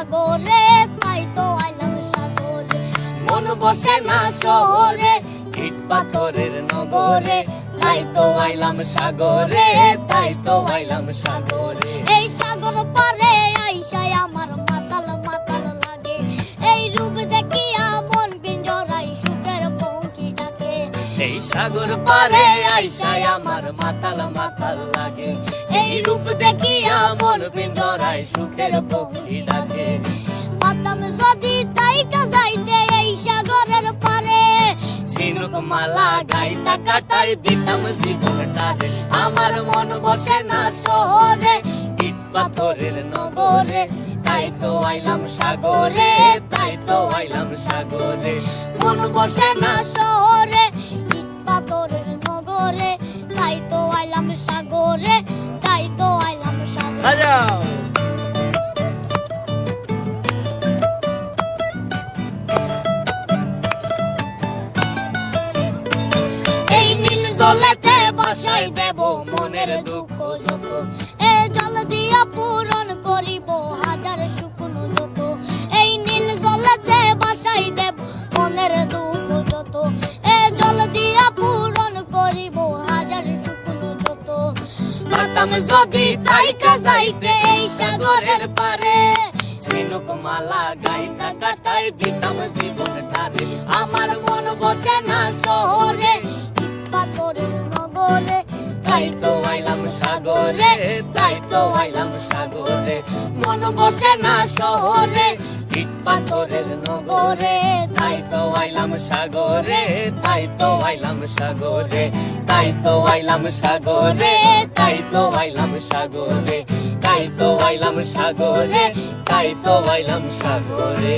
সাগরে, তাই তো আইলাম সাগরে। মন বসে না শহরে, ইট পাথরের নগরে, তাই তো আইলাম সাগরে, তাই তো আইলাম সাগরে। এই সাগর পারে আইসায় আমার মাতাল মাতাল লাগে, এই রূপ দেখিয়া মন পিঞ্জরায় সুখের পঙ্কি ডাকে। এই সাগর পারে আইসায় আমার মাতাল মাতাল লাগে, এই রূপ দেখিয়া মন পিঞ্জরায় সুখের পঙ্কি ডাকে। পাতাম যদি তাইকা যাইতে এই সাগরের পারে, ঝিনুক মালা গাইতা কাটাই দিতাম জীবনটারে। আমার মন বসে না শহরে, ইট পাথরের নগরে, তাই তো আইলাম সাগরে, তাই তো আইলাম সাগরে। মন বসে না শহরে, ইট পাথরের নগরে, তাই তো আইলাম সাগরে, তাই তো আইলাম সাগরে। এই নীল জলেতে বাসাই দেব মনের দুঃখ যত, এ জল দিয়া পূরণ করিব হাজার শুকনো যত। এই নীল জলেতে বাসাই দেব মনের দুঃখ যত, এ জল দিয়া পূরণ করিব হাজার শুকনো যত। পাতাম যদি তাইকা যাইতে এই সাগরের পারে, ঝিনুক মালা গাইতা কাটাই দিতাম জীবনটারে। আমার মন বসে না শহরে, পাথরের নগরে, তাই তো আইলাম সাগরে, তাই তো আইলাম সাগরে। মন বসে না শহরে, ইট পাথরের নগরে, তাই তো আইলাম সাগরে, তাই তো আইলাম সাগরে, তাই তো আইলাম সাগরে, তাই তো আইলাম সাগরে, তাই তো আইলাম সাগরে, তাই তো আইলাম সাগরে।